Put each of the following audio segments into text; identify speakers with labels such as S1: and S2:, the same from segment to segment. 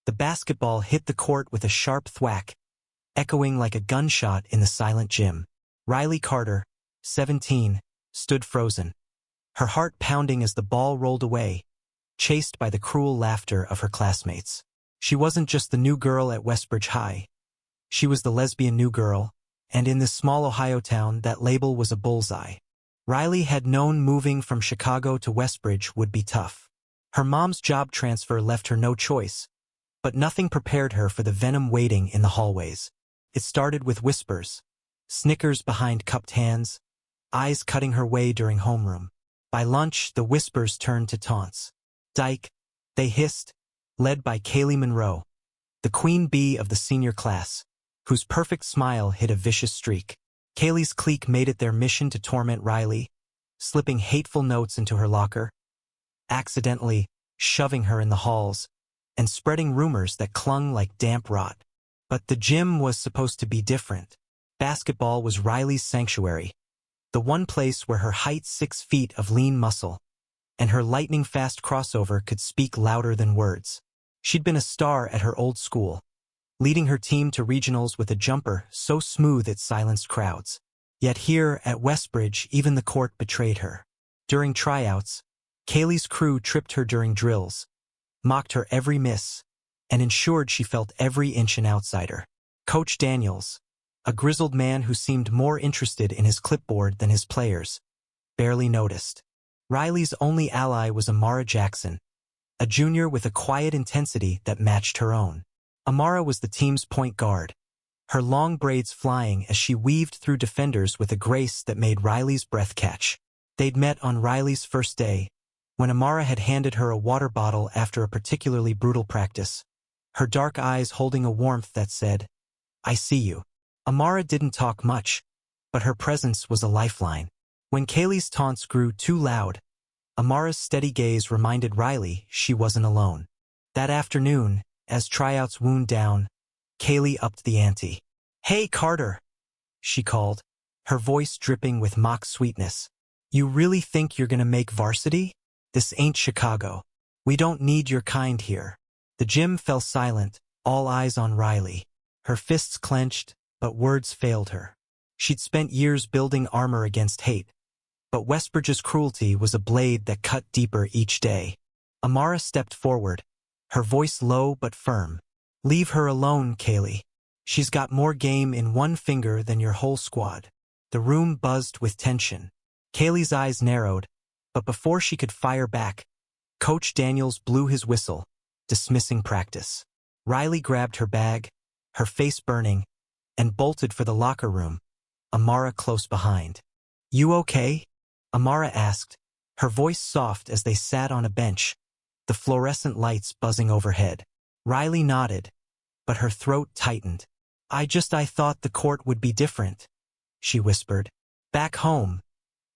S1: The basketball hit the court with a sharp thwack, echoing like a gunshot in the silent gym. Riley Carter, 17, stood frozen, her heart pounding as the ball rolled away, chased by the cruel laughter of her classmates. She wasn't just the new girl at Westbridge High. She was the lesbian new girl, and in this small Ohio town that label was a bullseye. Riley had known moving from Chicago to Westbridge would be tough. Her mom's job transfer left her no choice, but nothing prepared her for the venom waiting in the hallways. It started with whispers, snickers behind cupped hands, eyes cutting her way during homeroom. By lunch, the whispers turned to taunts. "Dyke," they hissed, led by Kaylee Monroe, the queen bee of the senior class, whose perfect smile hid a vicious streak. Kaylee's clique made it their mission to torment Riley, slipping hateful notes into her locker, accidentally shoving her in the halls, and spreading rumors that clung like damp rot. But the gym was supposed to be different. Basketball was Riley's sanctuary, the one place where her height 6 feet of lean muscle and her lightning-fast crossover could speak louder than words. She'd been a star at her old school, leading her team to regionals with a jumper so smooth it silenced crowds. Yet here at Westbridge, even the court betrayed her. During tryouts, Kaylee's crew tripped her during drills, mocked her every miss, and ensured she felt every inch an outsider. Coach Daniels, a grizzled man who seemed more interested in his clipboard than his players, barely noticed. Riley's only ally was Amara Jackson, a junior with a quiet intensity that matched her own. Amara was the team's point guard, her long braids flying as she weaved through defenders with a grace that made Riley's breath catch. They'd met on Riley's first day, when Amara had handed her a water bottle after a particularly brutal practice, her dark eyes holding a warmth that said, "I see you." Amara didn't talk much, but her presence was a lifeline. When Kaylee's taunts grew too loud, Amara's steady gaze reminded Riley she wasn't alone. That afternoon, as tryouts wound down, Kaylee upped the ante. "Hey, Carter," she called, her voice dripping with mock sweetness. "You really think you're gonna make varsity? This ain't Chicago. We don't need your kind here." The gym fell silent, all eyes on Riley. Her fists clenched, but words failed her. She'd spent years building armor against hate, but Westbridge's cruelty was a blade that cut deeper each day. Amara stepped forward, her voice low but firm. "Leave her alone, Kaylee. She's got more game in one finger than your whole squad." The room buzzed with tension. Kaylee's eyes narrowed, but before she could fire back, Coach Daniels blew his whistle, dismissing practice. Riley grabbed her bag, her face burning, and bolted for the locker room, Amara close behind. "You okay?" Amara asked, her voice soft as they sat on a bench, the fluorescent lights buzzing overhead. Riley nodded, but her throat tightened. I thought the court would be different," she whispered. "Back home,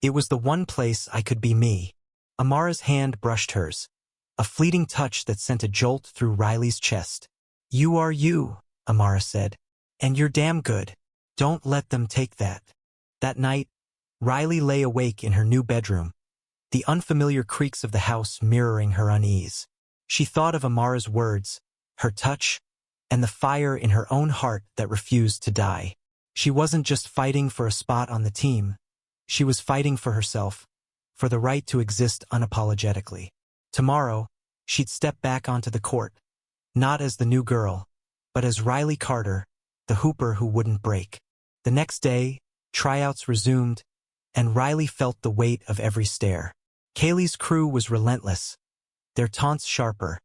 S1: it was the one place I could be me." Amara's hand brushed hers, a fleeting touch that sent a jolt through Riley's chest. "You are you," Amara said, "and you're damn good. Don't let them take that." That night, Riley lay awake in her new bedroom, the unfamiliar creaks of the house mirroring her unease. She thought of Amara's words, her touch, and the fire in her own heart that refused to die. She wasn't just fighting for a spot on the team. She was fighting for herself, for the right to exist unapologetically. Tomorrow, she'd step back onto the court, not as the new girl, but as Riley Carter, the hooper who wouldn't break. The next day, tryouts resumed, and Riley felt the weight of every stare. Kaylee's crew was relentless, their taunts sharper,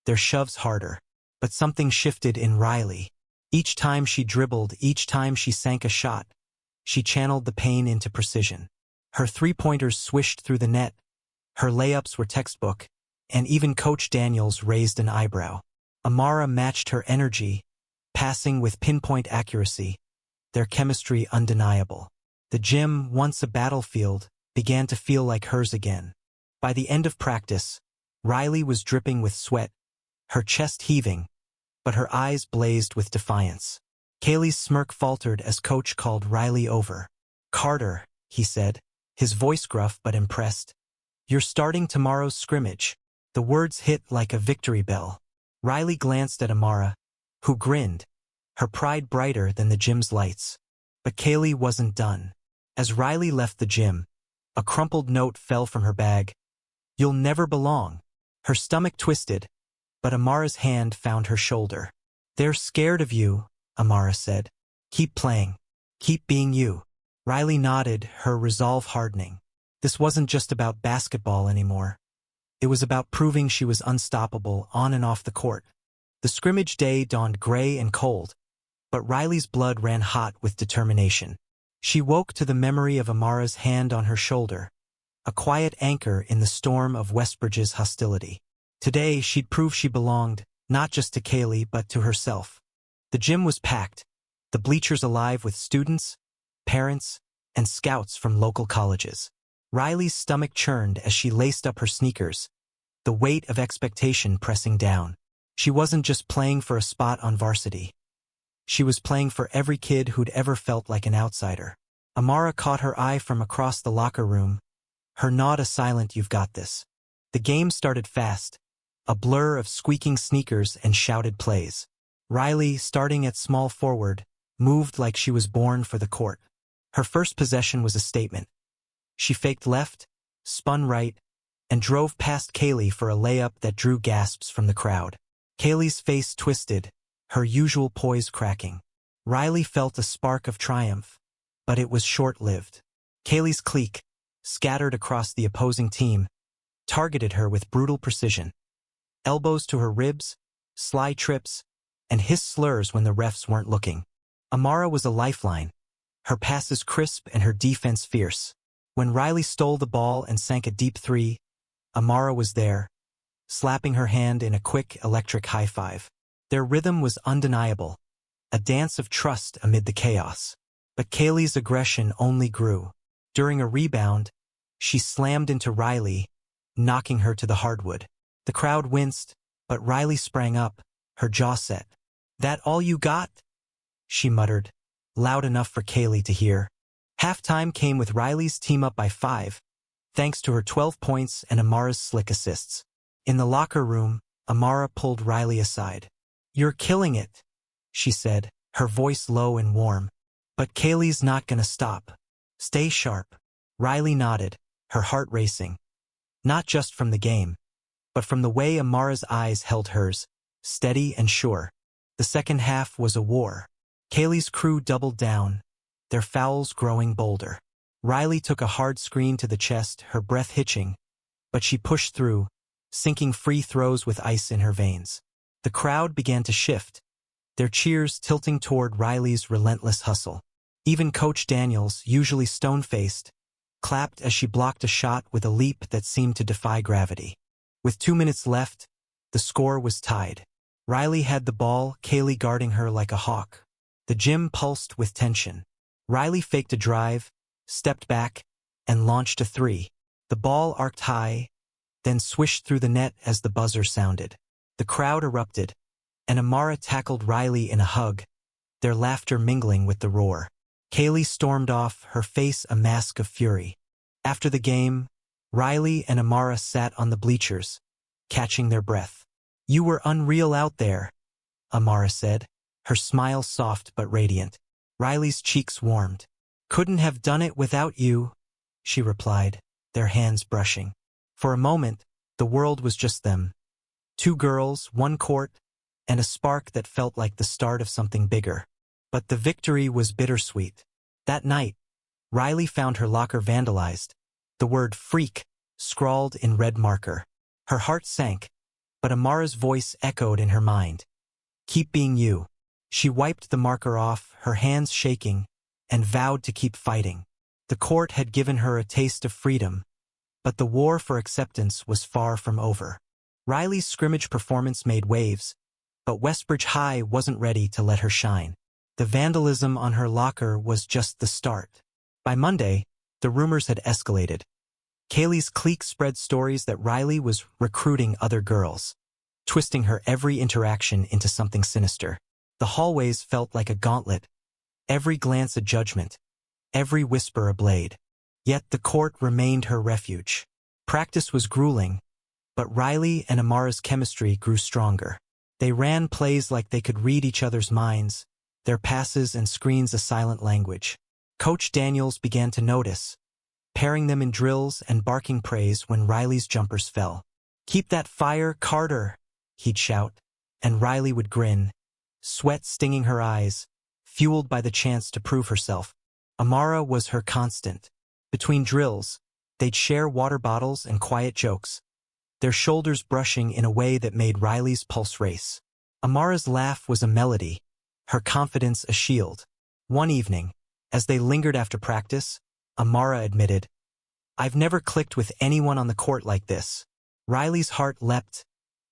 S1: their shoves harder. But something shifted in Riley. Each time she dribbled, each time she sank a shot, she channeled the pain into precision. Her three-pointers swished through the net, her layups were textbook, and even Coach Daniels raised an eyebrow. Amara matched her energy, passing with pinpoint accuracy, their chemistry undeniable. The gym, once a battlefield, began to feel like hers again. By the end of practice, Riley was dripping with sweat, her chest heaving, but her eyes blazed with defiance. Kaylee's smirk faltered as Coach called Riley over. "Carter," he said, his voice gruff but impressed. "You're starting tomorrow's scrimmage." The words hit like a victory bell. Riley glanced at Amara, who grinned, her pride brighter than the gym's lights. But Kaylee wasn't done. As Riley left the gym, a crumpled note fell from her bag. "You'll never belong." Her stomach twisted, but Amara's hand found her shoulder. "They're scared of you," Amara said. "Keep playing. Keep being you." Riley nodded, her resolve hardening. This wasn't just about basketball anymore. It was about proving she was unstoppable on and off the court. The scrimmage day dawned gray and cold, but Riley's blood ran hot with determination. She woke to the memory of Amara's hand on her shoulder, a quiet anchor in the storm of Westbridge's hostility. Today, she'd prove she belonged, not just to Kaylee but to herself. The gym was packed, the bleachers alive with students, parents, and scouts from local colleges. Riley's stomach churned as she laced up her sneakers, the weight of expectation pressing down. She wasn't just playing for a spot on varsity. She was playing for every kid who'd ever felt like an outsider. Amara caught her eye from across the locker room, her nod a silent "you've got this." The game started fast, a blur of squeaking sneakers and shouted plays. Riley, starting at small forward, moved like she was born for the court. Her first possession was a statement. She faked left, spun right, and drove past Kaylee for a layup that drew gasps from the crowd. Kaylee's face twisted, her usual poise cracking. Riley felt a spark of triumph, but it was short-lived. Kaylee's clique, scattered across the opposing team, targeted her with brutal precision. Elbows to her ribs, sly trips, and hissed slurs when the refs weren't looking. Amara was a lifeline, her passes crisp and her defense fierce. When Riley stole the ball and sank a deep three, Amara was there, slapping her hand in a quick, electric high five. Their rhythm was undeniable, a dance of trust amid the chaos. But Kaylee's aggression only grew. During a rebound, she slammed into Riley, knocking her to the hardwood. The crowd winced, but Riley sprang up, her jaw set. "That all you got?" she muttered, loud enough for Kaylee to hear. Halftime came with Riley's team up by 5, thanks to her 12 points and Amara's slick assists. In the locker room, Amara pulled Riley aside. "You're killing it," she said, her voice low and warm. "But Kaylee's not gonna stop. Stay sharp." Riley nodded, her heart racing. Not just from the game, but from the way Amara's eyes held hers, steady and sure. The second half was a war. Kaylee's crew doubled down, their fouls growing bolder. Riley took a hard screen to the chest, her breath hitching, but she pushed through, sinking free throws with ice in her veins. The crowd began to shift, their cheers tilting toward Riley's relentless hustle. Even Coach Daniels, usually stone-faced, clapped as she blocked a shot with a leap that seemed to defy gravity. With 2 minutes left, the score was tied. Riley had the ball, Kaylee guarding her like a hawk. The gym pulsed with tension. Riley faked a drive, stepped back, and launched a three. The ball arced high, then swished through the net as the buzzer sounded. The crowd erupted, and Amara tackled Riley in a hug, their laughter mingling with the roar. Kaylee stormed off, her face a mask of fury. After the game, Riley and Amara sat on the bleachers, catching their breath. "You were unreal out there," Amara said, her smile soft but radiant. Riley's cheeks warmed. "Couldn't have done it without you," she replied, their hands brushing. For a moment, the world was just them. 2 girls, 1 court, and a spark that felt like the start of something bigger. But the victory was bittersweet. That night, Riley found her locker vandalized, the word "freak" scrawled in red marker. Her heart sank, but Amara's voice echoed in her mind. "Keep being you." She wiped the marker off, her hands shaking, and vowed to keep fighting. The court had given her a taste of freedom, but the war for acceptance was far from over. Riley's scrimmage performance made waves, but Westbridge High wasn't ready to let her shine. The vandalism on her locker was just the start. By Monday, the rumors had escalated. Kaylee's clique spread stories that Riley was recruiting other girls, twisting her every interaction into something sinister. The hallways felt like a gauntlet, every glance a judgment, every whisper a blade. Yet the court remained her refuge. Practice was grueling, but Riley and Amara's chemistry grew stronger. They ran plays like they could read each other's minds, their passes and screens a silent language. Coach Daniels began to notice, pairing them in drills and barking praise when Riley's jumpers fell. "Keep that fire, Carter," he'd shout, and Riley would grin, sweat stinging her eyes, fueled by the chance to prove herself. Amara was her constant. Between drills, they'd share water bottles and quiet jokes, their shoulders brushing in a way that made Riley's pulse race. Amara's laugh was a melody, her confidence a shield. One evening, as they lingered after practice, Amara admitted, "I've never clicked with anyone on the court like this." Riley's heart leapt,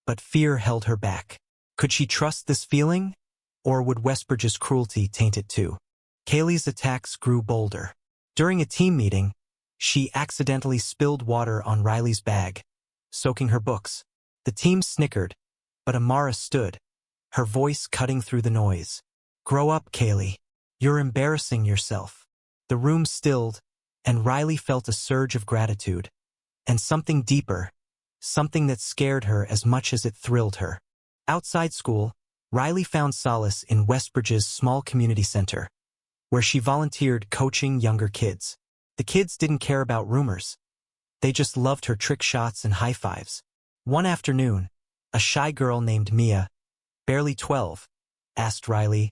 S1: but fear held her back. Could she trust this feeling? Or would Westbridge's cruelty taint it too? Kaylee's attacks grew bolder. During a team meeting, she accidentally spilled water on Riley's bag, soaking her books. The team snickered, but Amara stood, her voice cutting through the noise. "Grow up, Kaylee. You're embarrassing yourself." The room stilled, and Riley felt a surge of gratitude. And something deeper, something that scared her as much as it thrilled her. Outside school, Riley found solace in Westbridge's small community center, where she volunteered coaching younger kids. The kids didn't care about rumors. They just loved her trick shots and high fives. One afternoon, a shy girl named Mia, barely 12, asked Riley,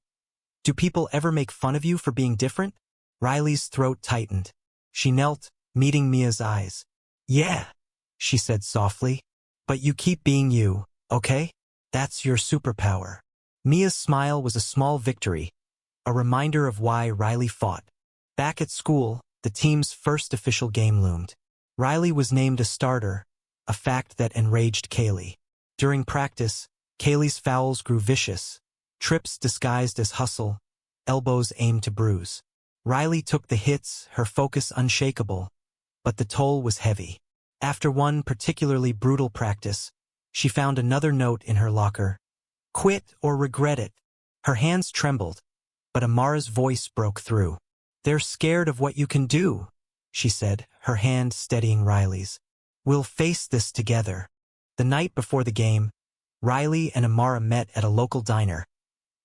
S1: "Do people ever make fun of you for being different?" Riley's throat tightened. She knelt, meeting Mia's eyes. "Yeah," she said softly, "but you keep being you, okay? That's your superpower." Mia's smile was a small victory, a reminder of why Riley fought. Back at school, the team's first official game loomed. Riley was named a starter, a fact that enraged Kaylee. During practice, Kaylee's fouls grew vicious, trips disguised as hustle, elbows aimed to bruise. Riley took the hits, her focus unshakable, but the toll was heavy. After one particularly brutal practice, she found another note in her locker. "Quit or regret it." Her hands trembled, but Amara's voice broke through. "They're scared of what you can do," she said, her hand steadying Riley's. "We'll face this together." The night before the game, Riley and Amara met at a local diner,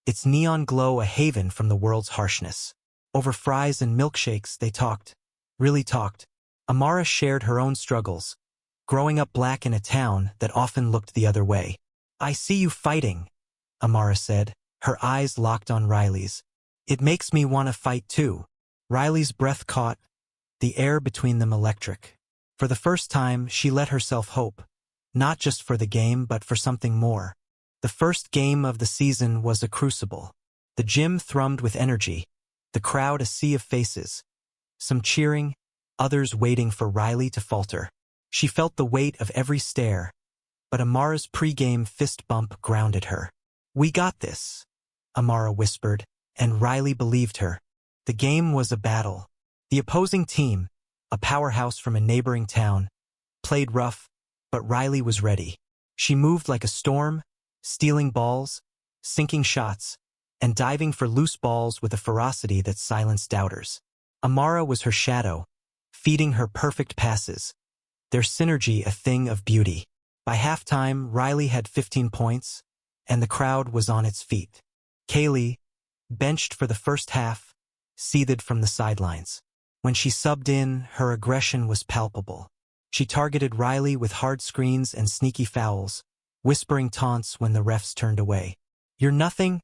S1: its neon glow a haven from the world's harshness. Over fries and milkshakes they talked, really talked. Amara shared her own struggles, growing up black in a town that often looked the other way. "I see you fighting," Amara said, her eyes locked on Riley's. "It makes me want to fight too." Riley's breath caught, the air between them electric. For the first time, she let herself hope, not just for the game but for something more. The first game of the season was a crucible. The gym thrummed with energy, the crowd a sea of faces, some cheering, others waiting for Riley to falter. She felt the weight of every stare, but Amara's pre-game fist bump grounded her. "We got this," Amara whispered, and Riley believed her. The game was a battle. The opposing team, a powerhouse from a neighboring town, played rough, but Riley was ready. She moved like a storm, stealing balls, sinking shots, and diving for loose balls with a ferocity that silenced doubters. Amara was her shadow, feeding her perfect passes, their synergy a thing of beauty. By halftime, Riley had 15 points, and the crowd was on its feet. Kaylee, benched for the first half, seethed from the sidelines. When she subbed in, her aggression was palpable. She targeted Riley with hard screens and sneaky fouls, whispering taunts when the refs turned away. "You're nothing,"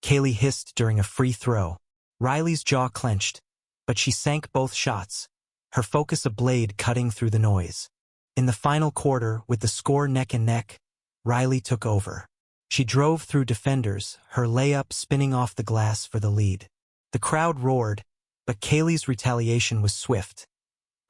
S1: Kaylee hissed during a free throw. Riley's jaw clenched, but she sank both shots, her focus a blade cutting through the noise. In the final quarter, with the score neck and neck, Riley took over. She drove through defenders, her layup spinning off the glass for the lead. The crowd roared, but Kaylee's retaliation was swift,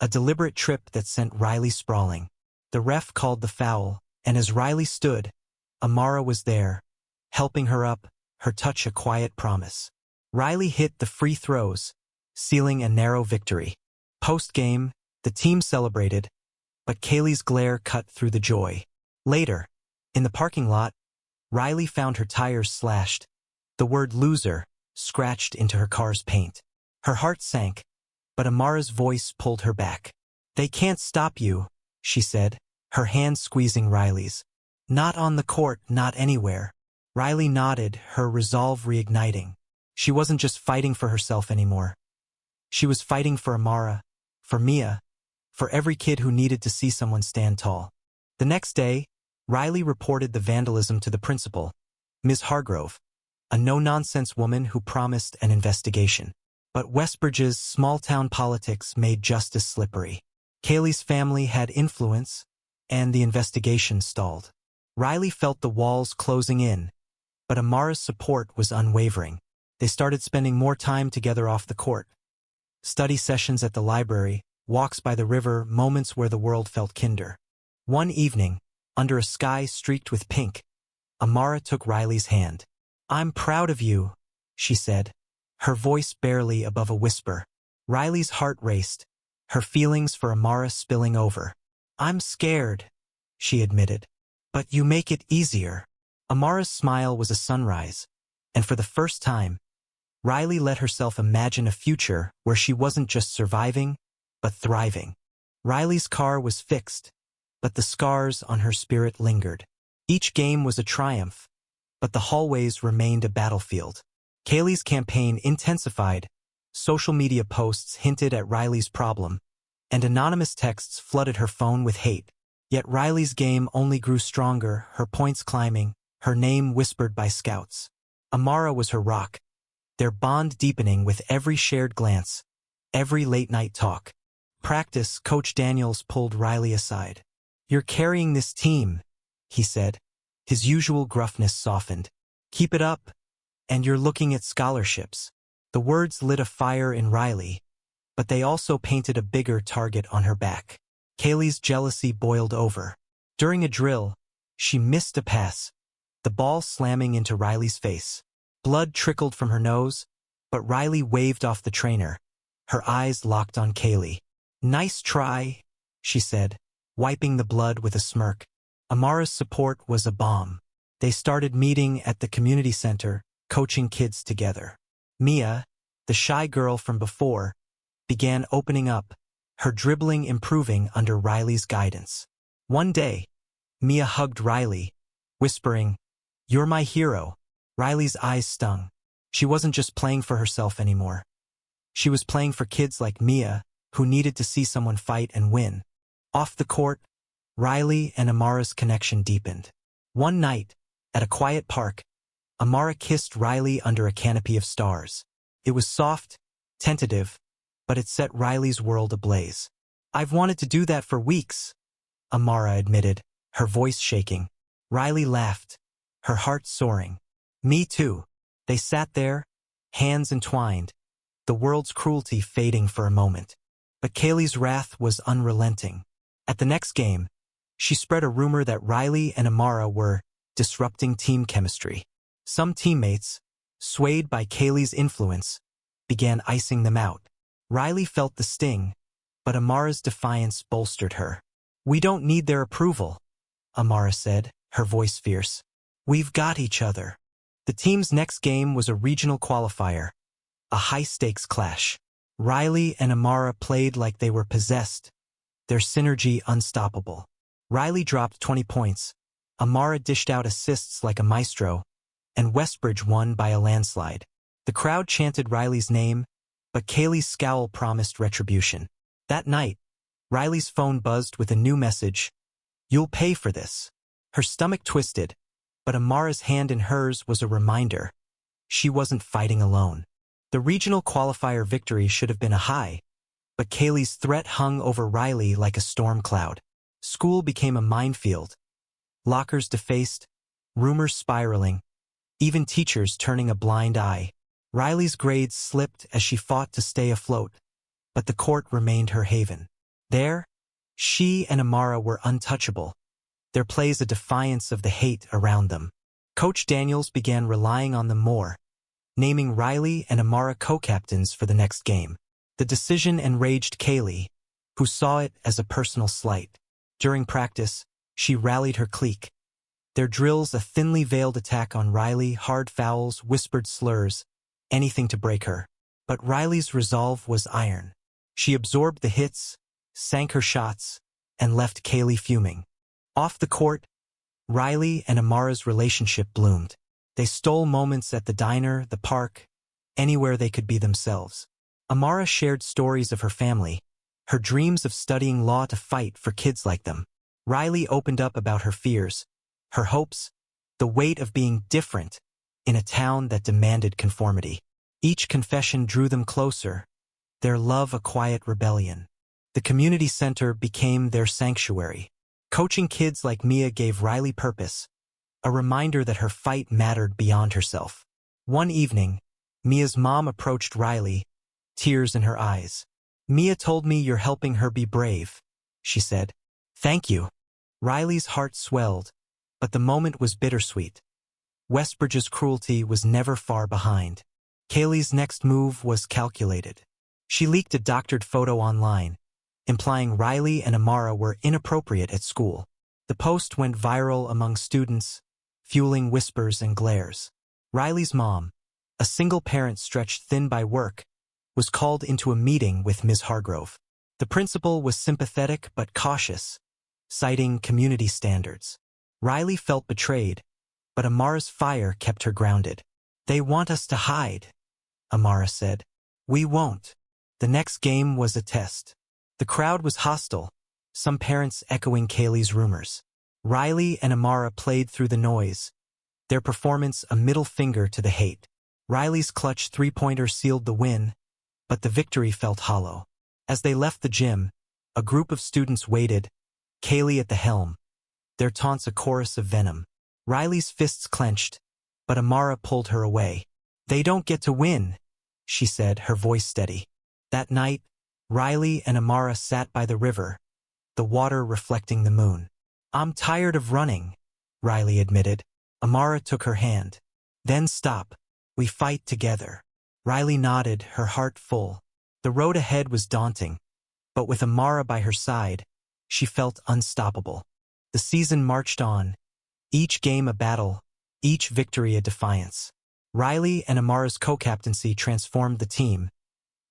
S1: a deliberate trip that sent Riley sprawling. The ref called the foul, and as Riley stood, Amara was there, helping her up, her touch a quiet promise. Riley hit the free throws, sealing a narrow victory. Post-game, the team celebrated, but Kaylee's glare cut through the joy. Later, in the parking lot, Riley found her tires slashed, the word "loser" scratched into her car's paint. Her heart sank, but Amara's voice pulled her back. "They can't stop you," she said, her hand squeezing Riley's. "Not on the court, not anywhere." Riley nodded, her resolve reigniting. She wasn't just fighting for herself anymore. She was fighting for Amara, for Mia, for every kid who needed to see someone stand tall. The next day, Riley reported the vandalism to the principal, Ms. Hargrove, a no-nonsense woman who promised an investigation. But Westbridge's small-town politics made justice slippery. Kaylee's family had influence, and the investigation stalled. Riley felt the walls closing in, but Amara's support was unwavering. They started spending more time together off the court. Study sessions at the library, walks by the river, moments where the world felt kinder. One evening, under a sky streaked with pink, Amara took Riley's hand. "I'm proud of you," she said, her voice barely above a whisper. Riley's heart raced, her feelings for Amara spilling over. "I'm scared," she admitted. "But you make it easier." Amara's smile was a sunrise, and for the first time, Riley let herself imagine a future where she wasn't just surviving, but thriving. Riley's car was fixed, but the scars on her spirit lingered. Each game was a triumph, but the hallways remained a battlefield. Kaylee's campaign intensified, social media posts hinted at Riley's problem, and anonymous texts flooded her phone with hate. Yet Riley's game only grew stronger, her points climbing, her name whispered by scouts. Amara was her rock, their bond deepening with every shared glance, every late-night talk. Practice, Coach Daniels pulled Riley aside. "You're carrying this team," he said. His usual gruffness softened. "Keep it up, and you're looking at scholarships." The words lit a fire in Riley, but they also painted a bigger target on her back. Kaylee's jealousy boiled over. During a drill, she missed a pass, the ball slamming into Riley's face. Blood trickled from her nose, but Riley waved off the trainer. Her eyes locked on Kaylee. "Nice try," she said, wiping the blood with a smirk. Amara's support was a bomb. They started meeting at the community center, coaching kids together. Mia, the shy girl from before, began opening up, her dribbling improving under Riley's guidance. One day, Mia hugged Riley, whispering, "You're my hero." Riley's eyes stung. She wasn't just playing for herself anymore. She was playing for kids like Mia, who needed to see someone fight and win. Off the court, Riley and Amara's connection deepened. One night, at a quiet park, Amara kissed Riley under a canopy of stars. It was soft, tentative, but it set Riley's world ablaze. "I've wanted to do that for weeks," Amara admitted, her voice shaking. Riley laughed, her heart soaring. "Me too." They sat there, hands entwined, the world's cruelty fading for a moment. But Kaylee's wrath was unrelenting. At the next game, she spread a rumor that Riley and Amara were disrupting team chemistry. Some teammates, swayed by Kaylee's influence, began icing them out. Riley felt the sting, but Amara's defiance bolstered her. "We don't need their approval," Amara said, her voice fierce. "We've got each other." The team's next game was a regional qualifier, a high-stakes clash. Riley and Amara played like they were possessed, their synergy unstoppable. Riley dropped 20 points, Amara dished out assists like a maestro, and Westbridge won by a landslide. The crowd chanted Riley's name, but Kaylee's scowl promised retribution. That night, Riley's phone buzzed with a new message, "You'll pay for this." Her stomach twisted, but Amara's hand in hers was a reminder. She wasn't fighting alone. The regional qualifier victory should have been a high, but Kaylee's threat hung over Riley like a storm cloud. School became a minefield. Lockers defaced, rumors spiraling, even teachers turning a blind eye. Riley's grades slipped as she fought to stay afloat, but the court remained her haven. There, she and Amara were untouchable, their plays a defiance of the hate around them. Coach Daniels began relying on them more, naming Riley and Amara co-captains for the next game. The decision enraged Kaylee, who saw it as a personal slight. During practice, she rallied her clique. Their drills a thinly veiled attack on Riley, hard fouls, whispered slurs, anything to break her. But Riley's resolve was iron. She absorbed the hits, sank her shots, and left Kaylee fuming. Off the court, Riley and Amara's relationship bloomed. They stole moments at the diner, the park, anywhere they could be themselves. Amara shared stories of her family, her dreams of studying law to fight for kids like them. Riley opened up about her fears, her hopes, the weight of being different in a town that demanded conformity. Each confession drew them closer, their love a quiet rebellion. The community center became their sanctuary. Coaching kids like Mia gave Riley purpose, a reminder that her fight mattered beyond herself. One evening, Mia's mom approached Riley, tears in her eyes. "Mia told me you're helping her be brave," she said. "Thank you." Riley's heart swelled, but the moment was bittersweet. Westbridge's cruelty was never far behind. Kaylee's next move was calculated. She leaked a doctored photo online, implying Riley and Amara were inappropriate at school. The post went viral among students, fueling whispers and glares. Riley's mom, a single parent stretched thin by work, was called into a meeting with Ms. Hargrove. The principal was sympathetic but cautious, citing community standards. Riley felt betrayed, but Amara's fire kept her grounded. "They want us to hide," Amara said. "We won't." The next game was a test. The crowd was hostile, some parents echoing Kaylee's rumors. Riley and Amara played through the noise, their performance a middle finger to the hate. Riley's clutch three-pointer sealed the win, but the victory felt hollow. As they left the gym, a group of students waited, Kaylee at the helm, their taunts a chorus of venom. Riley's fists clenched, but Amara pulled her away. "They don't get to win," she said, her voice steady. That night, Riley and Amara sat by the river, the water reflecting the moon. "I'm tired of running," Riley admitted. Amara took her hand. "Then stop. We fight together." Riley nodded, her heart full. The road ahead was daunting, but with Amara by her side, she felt unstoppable. The season marched on, each game a battle, each victory a defiance. Riley and Amara's co-captaincy transformed the team,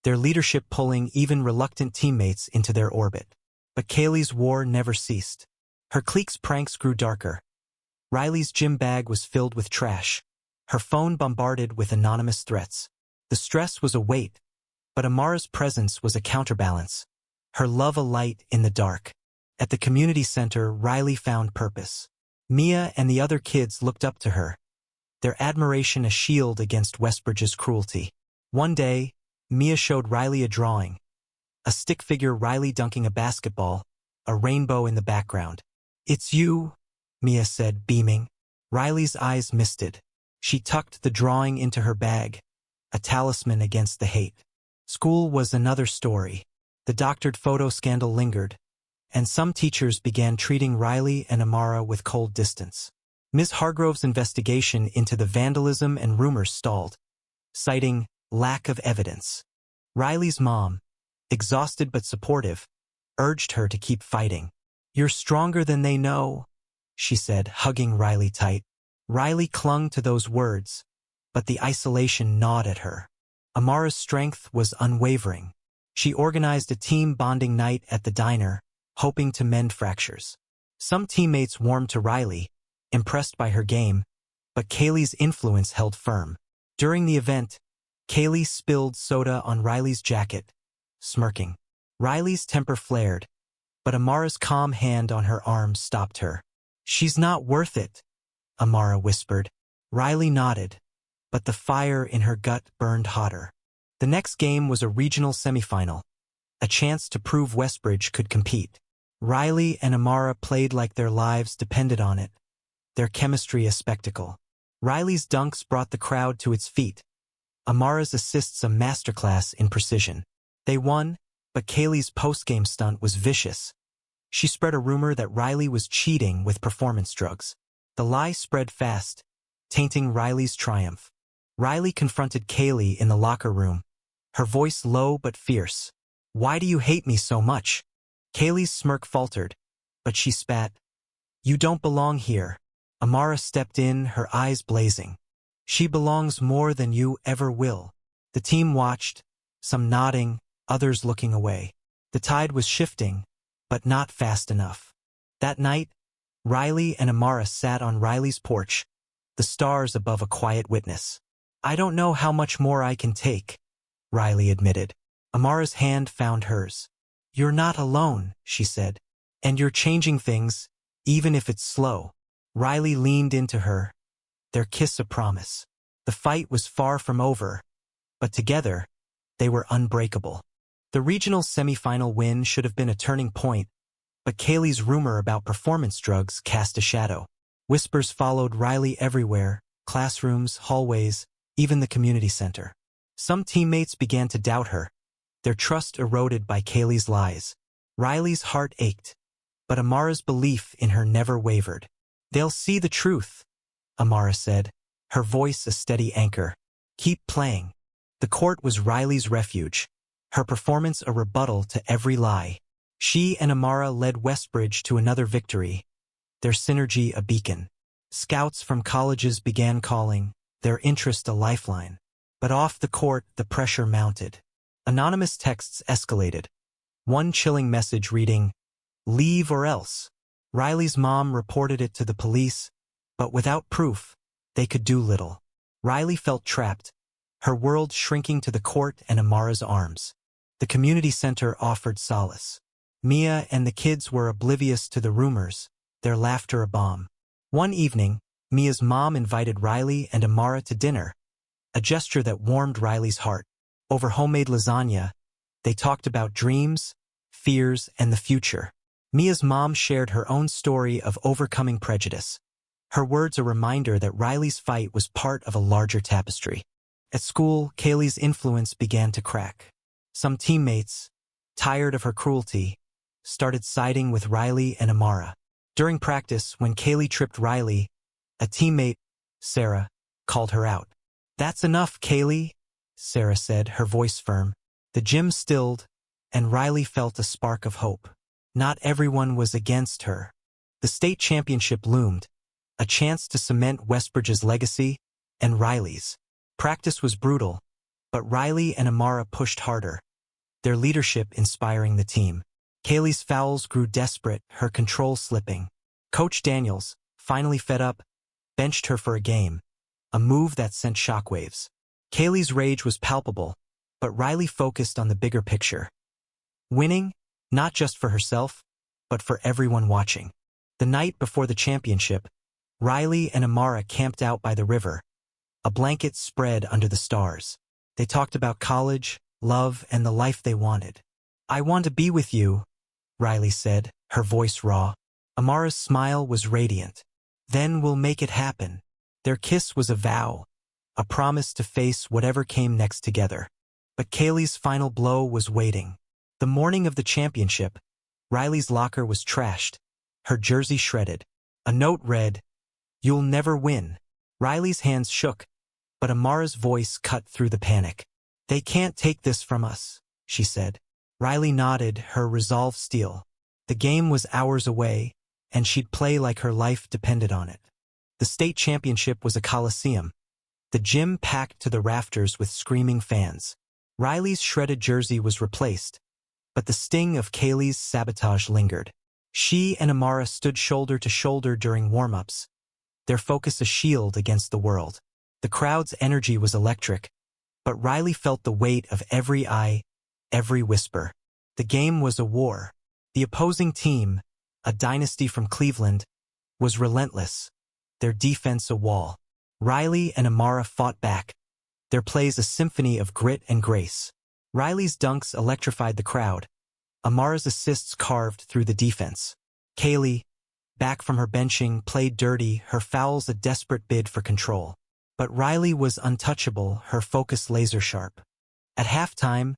S1: their leadership pulling even reluctant teammates into their orbit. But Kaylee's war never ceased. Her clique's pranks grew darker. Riley's gym bag was filled with trash, her phone bombarded with anonymous threats. The stress was a weight, but Amara's presence was a counterbalance, her love a light in the dark. At the community center, Riley found purpose. Mia and the other kids looked up to her, their admiration a shield against Westbridge's cruelty. One day, Mia showed Riley a drawing, a stick figure Riley dunking a basketball, a rainbow in the background. "It's you," Mia said, beaming. Riley's eyes misted. She tucked the drawing into her bag, a talisman against the hate. School was another story. The doctored photo scandal lingered, and some teachers began treating Riley and Amara with cold distance. Ms. Hargrove's investigation into the vandalism and rumors stalled, citing lack of evidence. Riley's mom, exhausted but supportive, urged her to keep fighting. "You're stronger than they know," she said, hugging Riley tight. Riley clung to those words, but the isolation gnawed at her. Amara's strength was unwavering. She organized a team bonding night at the diner, hoping to mend fractures. Some teammates warmed to Riley, impressed by her game, but Kaylee's influence held firm. During the event, Kaylee spilled soda on Riley's jacket, smirking. Riley's temper flared, but Amara's calm hand on her arm stopped her. "She's not worth it," Amara whispered. Riley nodded, but the fire in her gut burned hotter. The next game was a regional semifinal, a chance to prove Westbridge could compete. Riley and Amara played like their lives depended on it, their chemistry a spectacle. Riley's dunks brought the crowd to its feet, Amara's assists a masterclass in precision. They won, but Kaylee's post-game stunt was vicious. She spread a rumor that Riley was cheating with performance drugs. The lie spread fast, tainting Riley's triumph. Riley confronted Kaylee in the locker room, her voice low but fierce. "Why do you hate me so much?" Kaylee's smirk faltered, but she spat. "You don't belong here." Amara stepped in, her eyes blazing. "She belongs more than you ever will." The team watched, some nodding, others looking away. The tide was shifting, but not fast enough. That night, Riley and Amara sat on Riley's porch, the stars above a quiet witness. "I don't know how much more I can take," Riley admitted. Amara's hand found hers. "You're not alone," she said. "And you're changing things, even if it's slow." Riley leaned into her, their kiss a promise. The fight was far from over, but together, they were unbreakable. The regional semifinal win should have been a turning point, but Kaylee's rumor about performance drugs cast a shadow. Whispers followed Riley everywhere, classrooms, hallways, even the community center. Some teammates began to doubt her, their trust eroded by Kaylee's lies. Riley's heart ached, but Amara's belief in her never wavered. "They'll see the truth," Amara said, her voice a steady anchor. "Keep playing." The court was Riley's refuge, her performance a rebuttal to every lie. She and Amara led Westbridge to another victory, their synergy a beacon. Scouts from colleges began calling, their interest a lifeline. But off the court, the pressure mounted. Anonymous texts escalated. One chilling message reading, "Leave or else." Riley's mom reported it to the police, but without proof, they could do little. Riley felt trapped, her world shrinking to the court and Amara's arms. The community center offered solace. Mia and the kids were oblivious to the rumors, their laughter a balm. One evening, Mia's mom invited Riley and Amara to dinner, a gesture that warmed Riley's heart. Over homemade lasagna, they talked about dreams, fears, and the future. Mia's mom shared her own story of overcoming prejudice, her words a reminder that Riley's fight was part of a larger tapestry. At school, Kaylee's influence began to crack. Some teammates, tired of her cruelty, started siding with Riley and Amara. During practice, when Kaylee tripped Riley, a teammate, Sarah, called her out. "That's enough, Kaylee," Sarah said, her voice firm. The gym stilled, and Riley felt a spark of hope. Not everyone was against her. The state championship loomed, a chance to cement Westbridge's legacy and Riley's. Practice was brutal, but Riley and Amara pushed harder, their leadership inspiring the team. Kaylee's fouls grew desperate, her control slipping. Coach Daniels, finally fed up, benched her for a game, a move that sent shockwaves. Kaylee's rage was palpable, but Riley focused on the bigger picture. Winning, not just for herself, but for everyone watching. The night before the championship, Riley and Amara camped out by the river, a blanket spread under the stars. They talked about college, love, and the life they wanted. "I want to be with you," Riley said, her voice raw. Amara's smile was radiant. "Then we'll make it happen." Their kiss was a vow, a promise to face whatever came next together. But Kaylee's final blow was waiting. The morning of the championship, Riley's locker was trashed, her jersey shredded. A note read, "You'll never win." Riley's hands shook, but Amara's voice cut through the panic. "They can't take this from us," she said. Riley nodded, her resolve steel. The game was hours away, and she'd play like her life depended on it. The state championship was a coliseum, the gym packed to the rafters with screaming fans. Riley's shredded jersey was replaced, but the sting of Kaylee's sabotage lingered. She and Amara stood shoulder to shoulder during warm-ups, their focus a shield against the world. The crowd's energy was electric, but Riley felt the weight of every eye, every whisper. The game was a war. The opposing team, a dynasty from Cleveland, was relentless, their defense a wall. Riley and Amara fought back, their plays a symphony of grit and grace. Riley's dunks electrified the crowd, Amara's assists carved through the defense. Kaylee, back from her benching, played dirty, her fouls a desperate bid for control. But Riley was untouchable, her focus laser-sharp. At halftime,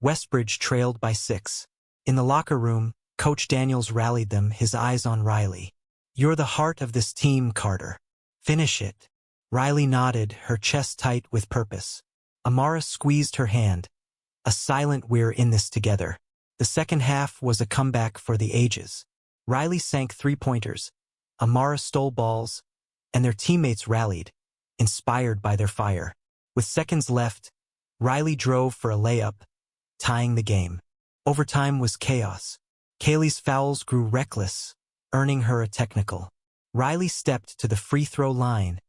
S1: Westbridge trailed by 6. In the locker room, Coach Daniels rallied them, his eyes on Riley. "You're the heart of this team, Carter. Finish it." Riley nodded, her chest tight with purpose. Amara squeezed her hand. A silent "we're in this together." The second half was a comeback for the ages. Riley sank three-pointers, Amara stole balls, and their teammates rallied, inspired by their fire. With seconds left, Riley drove for a layup, tying the game. Overtime was chaos. Kaylee's fouls grew reckless, earning her a technical. Riley stepped to the free throw line,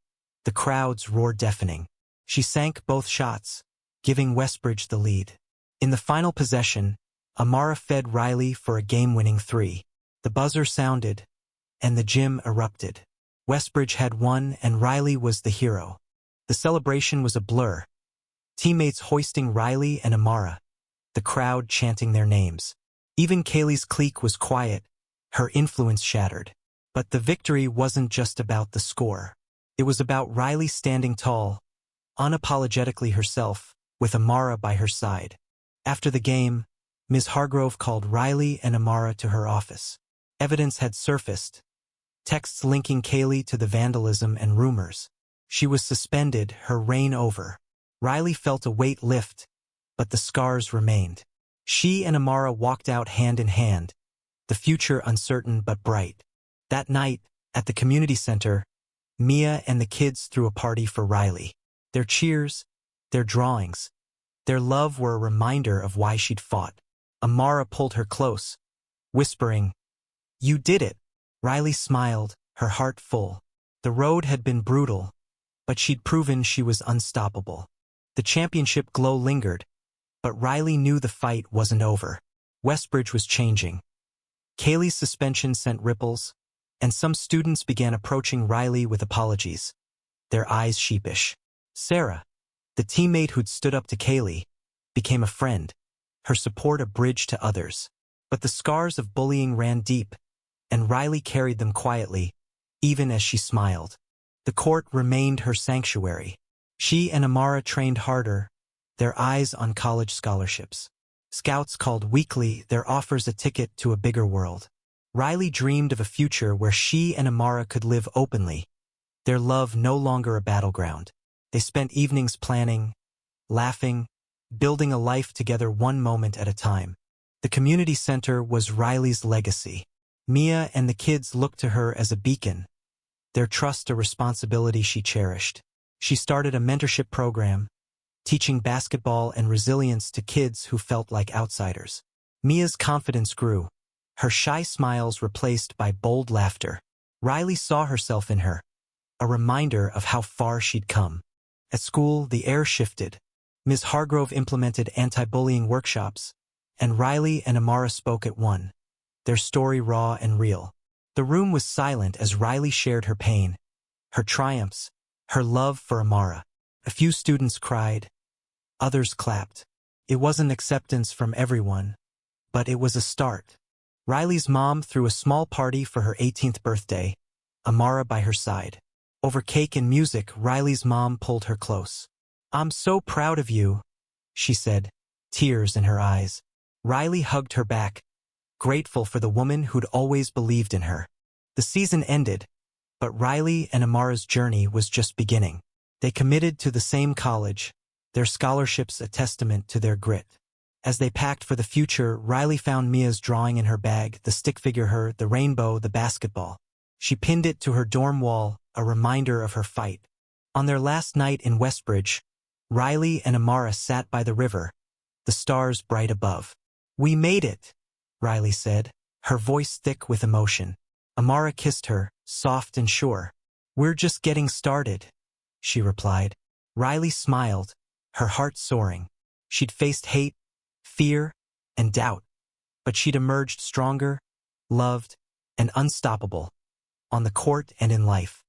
S1: The crowd's roar deafening. She sank both shots, giving Westbridge the lead. In the final possession, Amara fed Riley for a game-winning 3. The buzzer sounded, and the gym erupted. Westbridge had won, and Riley was the hero. The celebration was a blur. Teammates hoisting Riley and Amara, the crowd chanting their names. Even Kaylee's clique was quiet, her influence shattered. But the victory wasn't just about the score. It was about Riley standing tall, unapologetically herself, with Amara by her side. After the game, Ms. Hargrove called Riley and Amara to her office. Evidence had surfaced, texts linking Kaylee to the vandalism and rumors. She was suspended, her reign over. Riley felt a weight lift, but the scars remained. She and Amara walked out hand in hand, the future uncertain but bright. That night, at the community center, Mia and the kids threw a party for Riley. Their cheers, their drawings, their love were a reminder of why she'd fought. Amara pulled her close, whispering, "You did it." Riley smiled, her heart full. The road had been brutal, but she'd proven she was unstoppable. The championship glow lingered, but Riley knew the fight wasn't over. Westbridge was changing. Kaylee's suspension sent ripples, and some students began approaching Riley with apologies, their eyes sheepish. Sarah, the teammate who'd stood up to Kaylee, became a friend, her support a bridge to others. But the scars of bullying ran deep, and Riley carried them quietly, even as she smiled. The court remained her sanctuary. She and Amara trained harder, their eyes on college scholarships. Scouts called weekly, their offers a ticket to a bigger world. Riley dreamed of a future where she and Amara could live openly, their love no longer a battleground. They spent evenings planning, laughing, building a life together one moment at a time. The community center was Riley's legacy. Mia and the kids looked to her as a beacon, their trust a responsibility she cherished. She started a mentorship program, teaching basketball and resilience to kids who felt like outsiders. Mia's confidence grew, her shy smiles replaced by bold laughter. Riley saw herself in her, a reminder of how far she'd come. At school, the air shifted. Ms. Hargrove implemented anti-bullying workshops, and Riley and Amara spoke at one, their story raw and real. The room was silent as Riley shared her pain, her triumphs, her love for Amara. A few students cried, others clapped. It wasn't acceptance from everyone, but it was a start. Riley's mom threw a small party for her 18th birthday, Amara by her side. Over cake and music, Riley's mom pulled her close. "I'm so proud of you," she said, tears in her eyes. Riley hugged her back, grateful for the woman who'd always believed in her. The season ended, but Riley and Amara's journey was just beginning. They committed to the same college, their scholarships a testament to their grit. As they packed for the future, Riley found Mia's drawing in her bag, the stick figure her, the rainbow, the basketball. She pinned it to her dorm wall, a reminder of her fight. On their last night in Westbridge, Riley and Amara sat by the river, the stars bright above. "We made it," Riley said, her voice thick with emotion. Amara kissed her, soft and sure. "We're just getting started," she replied. Riley smiled, her heart soaring. She'd faced hate, fear, and doubt, but she'd emerged stronger, loved, and unstoppable, on the court and in life.